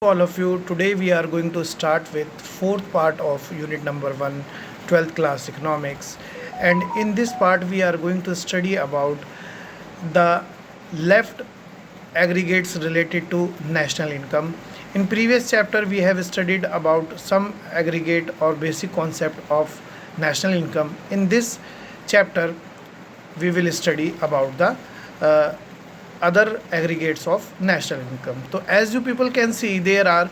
All of you, today we are going to start with fourth part of unit number 1, 12th class economics, and in this part we are going to study about the left aggregates related to national income. In previous chapter we have studied about some aggregate or basic concept of national income. In this chapter we will study about the other aggregates of national income. So as you people can see, there are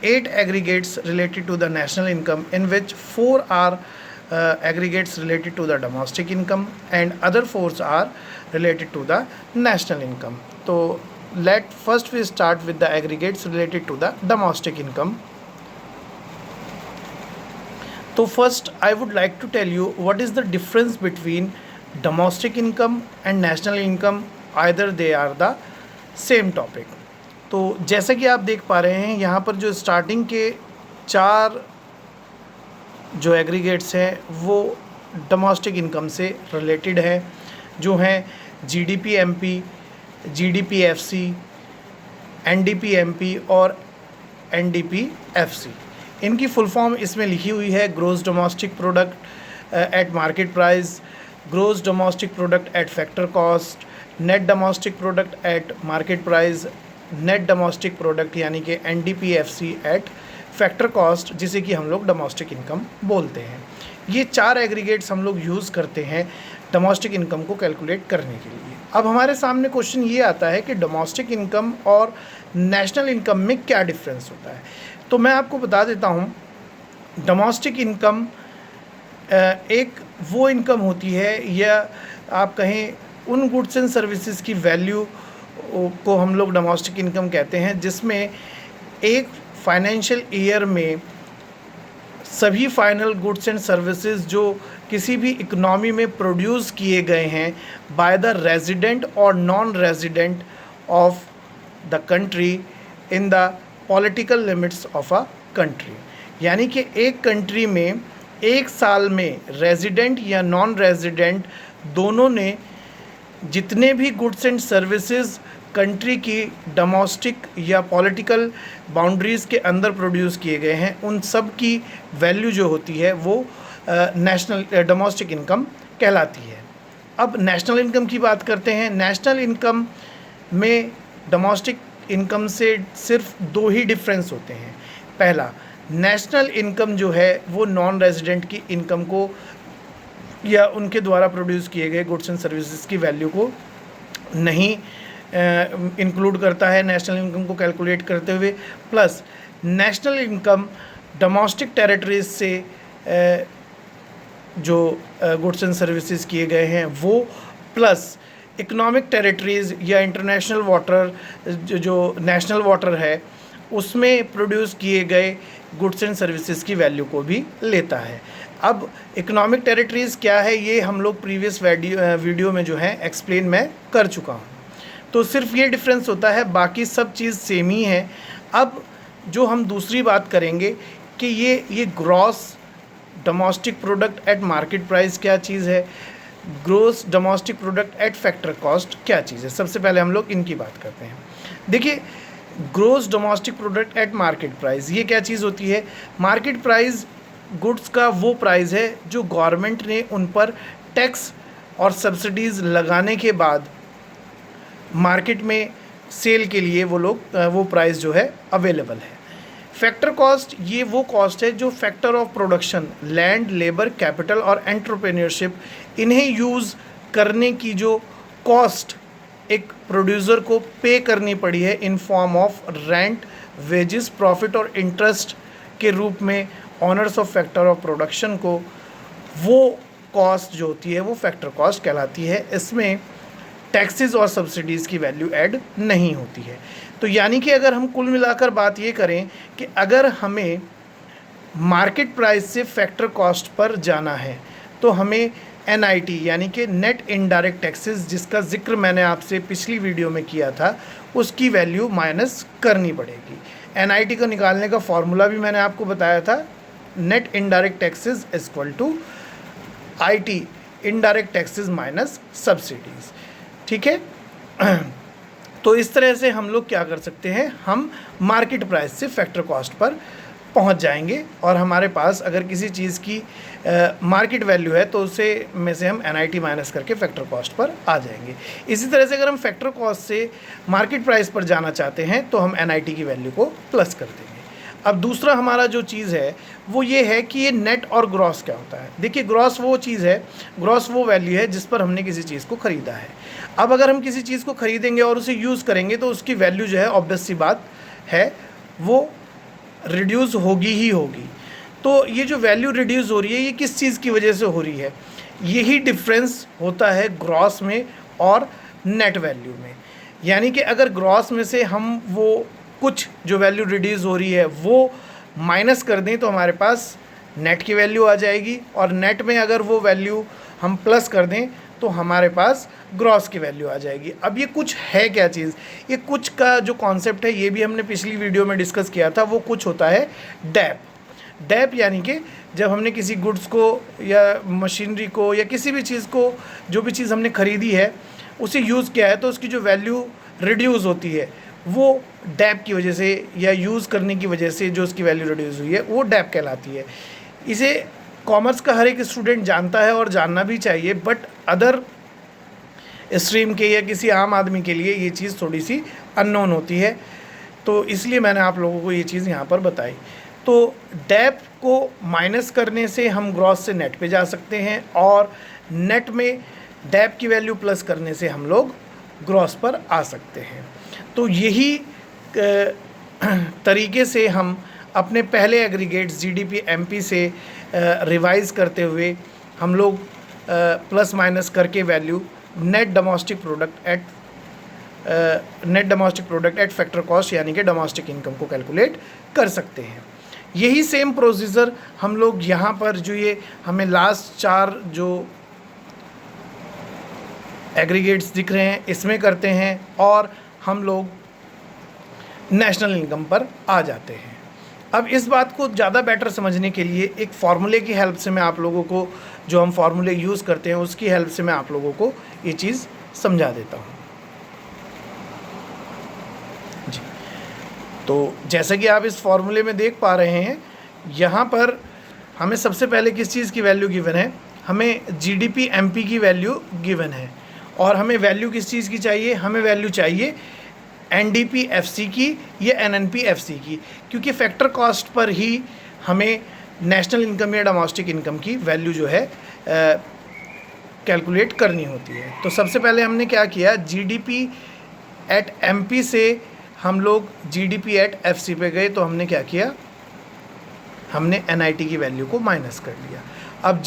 8 aggregates related to the national income, in which 4 are aggregates related to the domestic income and other 4 are related to the national income. So let first we start with the aggregates related to the domestic income. So first I would like to tell you what is the difference between domestic income and national income. Either they are the same topic. तो जैसा कि आप देख पा रहे हैं यहाँ पर जो स्टार्टिंग के 4 जो एग्रीगेट्स हैं वो डोमेस्टिक इनकम से रिलेटेड है, जो हैं GDP MP, GDP FC, NDP MP और एनडीपी एफसी. इनकी फुल फॉर्म इसमें लिखी हुई है: gross domestic product at market price, gross domestic product at factor cost, net domestic product at market price, net domestic product यानी कि NDPFC eight factor cost, जिसे कि हम लोग डोमेस्टिक इनकम बोलते हैं. ये 4 एग्रीगेट्स हम लोग यूज़ करते हैं डोमेस्टिक इनकम को कैलकुलेट करने के लिए. अब हमारे सामने क्वेश्चन ये आता है कि डोमेस्टिक इनकम और नेशनल इनकम में क्या डिफरेंस होता है. तो मैं आपको बता देता हूँ, डोमेस्टिक इनकम एक वो इनकम होती है, या आप कहें उन गुड्स एंड सर्विसेज की वैल्यू को हम लोग डोमेस्टिक इनकम कहते हैं, जिसमें एक फाइनेंशियल ईयर में सभी फाइनल गुड्स एंड सर्विसेज जो किसी भी इकोनॉमी में प्रोड्यूस किए गए हैं बाय द रेजिडेंट और non resident of the country in the political limits of a country. यानी कि एक कंट्री में एक साल में रेजिडेंट या नॉन रेजिडेंट दोनों ने जितने भी गुड्स एंड सर्विसेज कंट्री की डोमेस्टिक या पॉलिटिकल बाउंड्रीज़ के अंदर प्रोड्यूस किए गए हैं, उन सब की वैल्यू जो होती है वो नेशनल डोमेस्टिक इनकम कहलाती है. अब नेशनल इनकम की बात करते हैं. नेशनल इनकम में डोमेस्टिक इनकम से सिर्फ 2 ही डिफरेंस होते हैं. पहला, नेशनल इनकम जो है वो नॉन रेजिडेंट की इनकम को या उनके द्वारा प्रोड्यूस किए गए गुड्स एंड सर्विसेज की वैल्यू को नहीं इंक्लूड करता है नेशनल इनकम को कैलकुलेट करते हुए. Plus national income domestic territories से जो गुड्स एंड सर्विसेज किए गए हैं वो, प्लस इकोनॉमिक टेरिटरीज या इंटरनेशनल वाटर जो नेशनल वाटर है उसमें प्रोड्यूस किए गए गुड्स एंड सर्विसेज की वैल्यू को भी लेता है. अब इकोनॉमिक टेरिटरीज़ क्या है ये हम लोग प्रीवियस वीडियो में जो है एक्सप्लेन मैं कर चुका हूँ. तो सिर्फ ये डिफरेंस होता है, बाकी सब चीज़ सेम ही है. अब जो हम दूसरी बात करेंगे कि ये gross domestic product at market price क्या चीज़ है, gross domestic product at factor cost क्या चीज़ है. सबसे पहले हम लोग इनकी बात करते हैं. देखिए, gross domestic product at market price ये क्या चीज़ होती है. मार्केट प्राइस गुड्स का वो प्राइस है जो गवर्नमेंट ने उन पर टैक्स और सब्सिडीज़ लगाने के बाद मार्केट में सेल के लिए वो प्राइस जो है अवेलेबल है. फैक्टर कॉस्ट ये वो कॉस्ट है जो factor of production, land, labour, capital और एंटरप्रेन्योरशिप, इन्हें यूज़ करने की जो कॉस्ट एक प्रोड्यूसर को पे करनी पड़ी है in form of rent, wages, profit और इंटरेस्ट के रूप में honours of factor of production को, वो कॉस्ट जो होती है वो फैक्टर कॉस्ट कहलाती है. इसमें टैक्सेस और सब्सिडीज़ की वैल्यू ऐड नहीं होती है. तो यानी कि अगर हम कुल मिलाकर बात ये करें कि अगर हमें मार्केट प्राइस से फैक्टर कॉस्ट पर जाना है तो हमें NIT यानी कि नेट इनडायरेक्ट टैक्सेस, जिसका जिक्र मैंने आपसे पिछली वीडियो में किया था, उसकी वैल्यू माइनस करनी पड़ेगी. NIT को निकालने का फॉर्मूला भी मैंने आपको बताया था. Net indirect taxes equal to IT indirect taxes minus subsidies. ठीक है. तो इस तरह से हम लोग क्या कर सकते हैं, हम मार्केट प्राइस से फैक्टर कॉस्ट पर पहुंच जाएंगे और हमारे पास अगर किसी चीज़ की मार्केट वैल्यू है तो उसे में से हम NIT माइनस करके फैक्टर कॉस्ट पर आ जाएंगे। इसी तरह से अगर हम फैक्टर कॉस्ट से मार्केट प्राइस पर जाना चाहते हैं तो हम NIT की वैल्यू को प्लस कर देंगे। अब दूसरा हमारा जो चीज़ है वो ये है कि ये नेट और ग्रॉस क्या होता है। देखिए ग्रॉस वो चीज़ है, ग्रॉस वो वैल्यू है जिस पर हमने किसी चीज़ को ख़रीदा है। अब अगर हम किसी चीज़ को ख़रीदेंगे और उसे यूज़ करेंगे तो उसकी वैल्यू जो है ऑब्वियस सी बात है वो रिड्यूस होगी ही होगी। तो ये जो वैल्यू रिड्यूस हो रही है ये किस चीज़ की वजह से हो रही है, यही डिफरेंस होता है ग्रॉस में और नेट वैल्यू में। यानी कि अगर ग्रॉस में से हम वो कुछ जो वैल्यू रिड्यूस हो रही है वो माइनस कर दें तो हमारे पास नेट की वैल्यू आ जाएगी, और नेट में अगर वो वैल्यू हम प्लस कर दें तो हमारे पास ग्रॉस की वैल्यू आ जाएगी। अब ये कुछ है क्या चीज़, ये कुछ का जो कॉन्सेप्ट है ये भी हमने पिछली वीडियो में डिस्कस किया था। वो कुछ होता है डैप। डैप यानी कि जब हमने किसी गुड्स को या मशीनरी को या किसी भी चीज़ को, जो भी चीज़ हमने ख़रीदी है उसे यूज़ किया है तो उसकी जो वैल्यू रिड्यूस होती है वो डैप की वजह से या यूज़ करने की वजह से जो उसकी वैल्यू रिड्यूस हुई है वो डैप कहलाती है। इसे कॉमर्स का हर एक स्टूडेंट जानता है और जानना भी चाहिए, बट अदर स्ट्रीम के या किसी आम आदमी के लिए ये चीज़ थोड़ी सी अननोन होती है, तो इसलिए मैंने आप लोगों को ये चीज़ यहाँ पर बताई। तो डैप को माइनस करने से हम ग्रॉस से नेट पे जा सकते हैं और नेट में डैप की वैल्यू प्लस करने से हम लोग ग्रॉस पर आ सकते हैं। तो यही तरीके से हम अपने पहले एग्रीगेट्स GDP MP से रिवाइज़ करते हुए हम लोग प्लस माइनस करके value net domestic product at factor cost यानी कि डोमेस्टिक इनकम को कैलकुलेट कर सकते हैं। यही सेम प्रोसीजर हम लोग यहाँ पर जो ये हमें लास्ट 4 जो एग्रीगेट्स दिख रहे हैं इसमें करते हैं और हम लोग नेशनल इनकम पर आ जाते हैं। अब इस बात को ज़्यादा बेटर समझने के लिए एक फार्मूले की हेल्प से मैं आप लोगों को, जो हम फार्मूले यूज़ करते हैं उसकी हेल्प से मैं आप लोगों को ये चीज़ समझा देता हूँ जी। तो जैसा कि आप इस फार्मूले में देख पा रहे हैं, यहाँ पर हमें सबसे पहले किस चीज़ की वैल्यू गिवन है, हमें GDP MP की वैल्यू गिवन है और हमें वैल्यू किस चीज़ की चाहिए, हमें वैल्यू चाहिए NDP FC की या NNP FC की, क्योंकि फैक्टर कॉस्ट पर ही हमें नेशनल इनकम या डोमेस्टिक इनकम की वैल्यू जो है कैलकुलेट करनी होती है। तो सबसे पहले हमने क्या किया, GDP एट MP से हम लोग GDP एट FC पे गए, तो हमने क्या किया, हमने NIT की वैल्यू को माइनस कर लिया। अब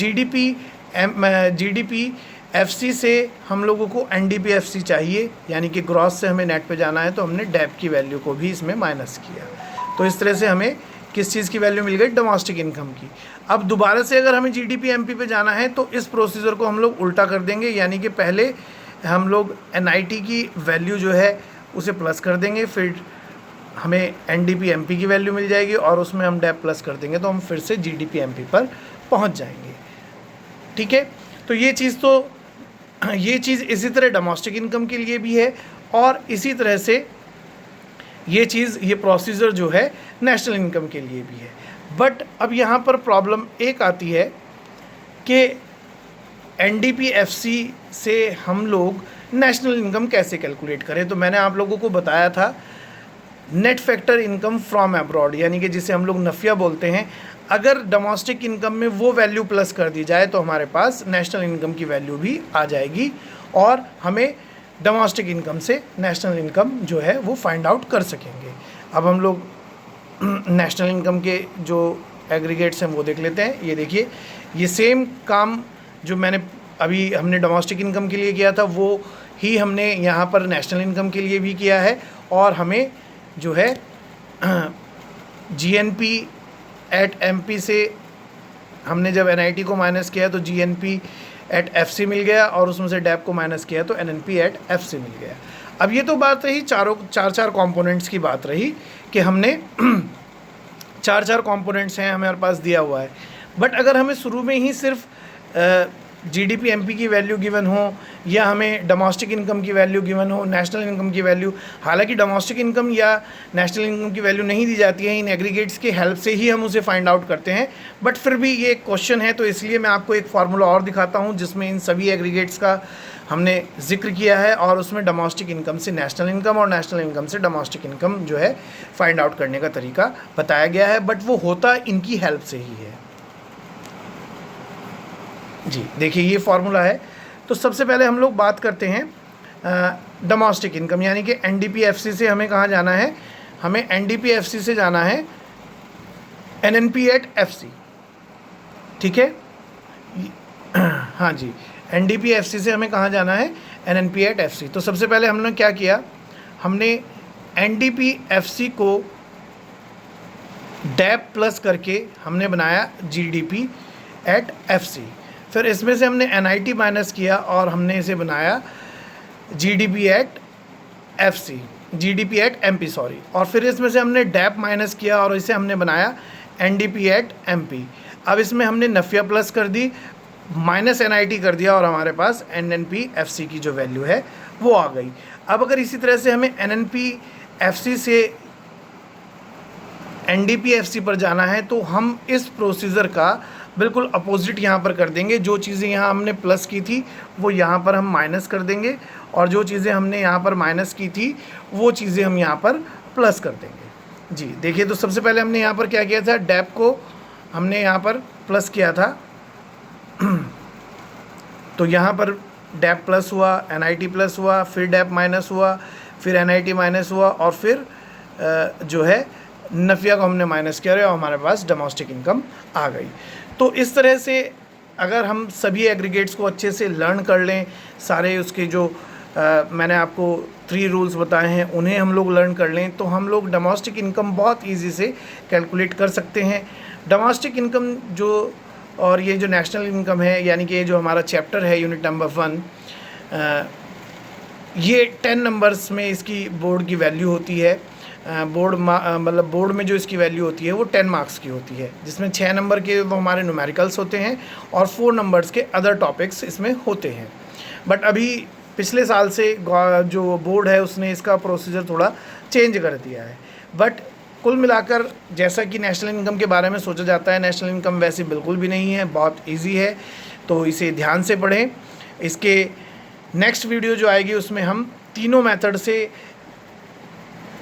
GDP FC से हम लोगों को NDP FC चाहिए, यानी कि ग्रॉस से हमें नेट पे जाना है, तो हमने डैप की वैल्यू को भी इसमें माइनस किया। तो इस तरह से हमें किस चीज़ की वैल्यू मिल गई, डोमेस्टिक इनकम की। अब दोबारा से अगर हमें GDP MP पे जाना है तो इस प्रोसीजर को हम लोग उल्टा कर देंगे, यानी कि पहले हम लोग NIT की वैल्यू जो है उसे प्लस कर देंगे, फिर हमें NDP MP की वैल्यू मिल जाएगी और उसमें हम डैप प्लस कर देंगे तो हम फिर से GDP MP पर पहुँच जाएंगे। ठीक है, तो ये चीज़ इसी तरह डोमेस्टिक इनकम के लिए भी है और इसी तरह से ये प्रोसीजर जो है नेशनल इनकम के लिए भी है। बट अब यहाँ पर प्रॉब्लम एक आती है कि NDP FC से हम लोग नेशनल इनकम कैसे कैलकुलेट करें। तो मैंने आप लोगों को बताया था net factor income from abroad, यानी कि जिसे हम लोग नफिया बोलते हैं, अगर डोमेस्टिक इनकम में वो वैल्यू प्लस कर दी जाए तो हमारे पास नेशनल इनकम की वैल्यू भी आ जाएगी और हमें डोमेस्टिक इनकम से नेशनल इनकम जो है वो फाइंड आउट कर सकेंगे। अब हम लोग नेशनल इनकम के जो एग्रीगेट्स हैं वो देख लेते हैं। ये देखिए, ये सेम काम जो हमने डोमेस्टिक इनकम के लिए किया था वो ही हमने यहाँ पर नेशनल इनकम के लिए भी किया है और हमें जो है GNP एट MP से हमने जब NIT को माइनस किया तो GNP एट FC मिल गया और उसमें से डैप को माइनस किया तो NNP एट FC मिल गया। अब ये तो बात रही चार कंपोनेंट्स की बात रही कि हमने चार कंपोनेंट्स हैं हमारे पास दिया हुआ है। बट अगर हमें शुरू में ही सिर्फ जीडीपी एमपी की वैल्यू गिवन हो या हमें डोमेस्टिक इनकम की वैल्यू गिवन हो, नेशनल इनकम की वैल्यू। हालांकि डोमेस्टिक इनकम या नेशनल इनकम की वैल्यू नहीं दी जाती है, इन एग्रीगेट्स के हेल्प से ही हम उसे फाइंड आउट करते हैं, बट फिर भी ये एक क्वेश्चन है, तो इसलिए मैं आपको एक फार्मूला और दिखाता हूँ जिसमें इन सभी एग्रीगेट्स का हमने जिक्र किया है और उसमें डोमेस्टिक इनकम से नेशनल इनकम और नेशनल इनकम से डोमेस्टिक इनकम जो है फाइंड आउट करने का तरीका बताया गया है, बट वो होता इनकी हेल्प से ही है। जी देखिए ये फार्मूला है। तो सबसे पहले हम लोग बात करते हैं डोमेस्टिक इनकम, यानी कि एनडीपीएफसी से हमें कहाँ जाना है, हमें एनडीपीएफसी से जाना है एनएनपी@एफसी, ठीक है। हाँ जी, एनडीपीएफसी से हमें कहाँ जाना है, एनएनपी@एफसी। तो सबसे पहले हमने क्या किया, हमने एनडीपीएफसी को डैप प्लस करके हमने बनाया जीडीपी@एफसी। फिर इसमें से हमने एनआईटी माइनस किया और हमने इसे बनाया जीडीपी@एफसी, जीडीपी@एमपी सॉरी। और फिर इसमें से हमने डैप माइनस किया और इसे हमने बनाया एनडीपी@एमपी। अब इसमें हमने नफिया प्लस कर दी, माइनस एनआईटी कर दिया और हमारे पास एनएनपीएफसी की जो वैल्यू है वो आ गई। अब अगर इसी तरह से हमें एनएनपीएफसी से एनडीपीएफसी पर जाना है तो हम इस प्रोसीजर का बिल्कुल अपोजिट यहाँ पर कर देंगे। जो चीज़ें यहाँ हमने प्लस की थी वो यहाँ पर हम माइनस कर देंगे और जो चीज़ें हमने यहाँ पर माइनस की थी वो चीज़ें हम यहाँ पर प्लस कर देंगे। जी देखिए, तो सबसे पहले हमने यहाँ पर क्या किया था, डैप को हमने यहाँ पर प्लस किया था तो यहाँ पर डैप प्लस हुआ, एनआईटी प्लस हुआ, फिर डैप माइनस हुआ, फिर एनआईटी माइनस हुआ और फिर जो है नफिया को हमने माइनस किया और हमारे पास डोमेस्टिक इनकम आ गई। तो इस तरह से अगर हम सभी एग्रीगेट्स को अच्छे से लर्न कर लें, सारे उसके जो मैंने आपको 3 रूल्स बताए हैं उन्हें हम लोग लर्न कर लें, तो हम लोग डोमेस्टिक इनकम बहुत ईजी से कैलकुलेट कर सकते हैं। डोमेस्टिक इनकम जो और ये जो नेशनल इनकम है, यानी कि ये जो हमारा चैप्टर है यूनिट नंबर 1, ये 10 नंबर्स में इसकी बोर्ड की वैल्यू होती है। मतलब बोर्ड में जो इसकी वैल्यू होती है वो 10 मार्क्स की होती है, जिसमें 6 नंबर के वो हमारे न्यूमेरिकल्स होते हैं और 4 नंबर्स के अदर टॉपिक्स इसमें होते हैं। बट अभी पिछले साल से जो बोर्ड है उसने इसका प्रोसीजर थोड़ा चेंज कर दिया है। बट कुल मिलाकर जैसा कि नेशनल इनकम के बारे में सोचा जाता है, नेशनल इनकम वैसे बिल्कुल भी नहीं है, बहुत ईजी है, तो इसे ध्यान से पढ़ें। इसके नेक्स्ट वीडियो जो आएगी उसमें हम तीनों मेथड से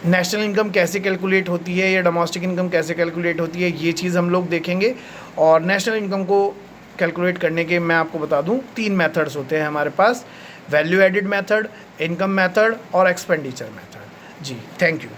नेशनल इनकम कैसे कैलकुलेट होती है या डोमेस्टिक इनकम कैसे कैलकुलेट होती है ये चीज़ हम लोग देखेंगे। और नेशनल इनकम को कैलकुलेट करने के मैं आपको बता दूं 3 मेथड्स होते हैं हमारे पास, value added method, income method और एक्सपेंडिचर मेथड। जी थैंक यू।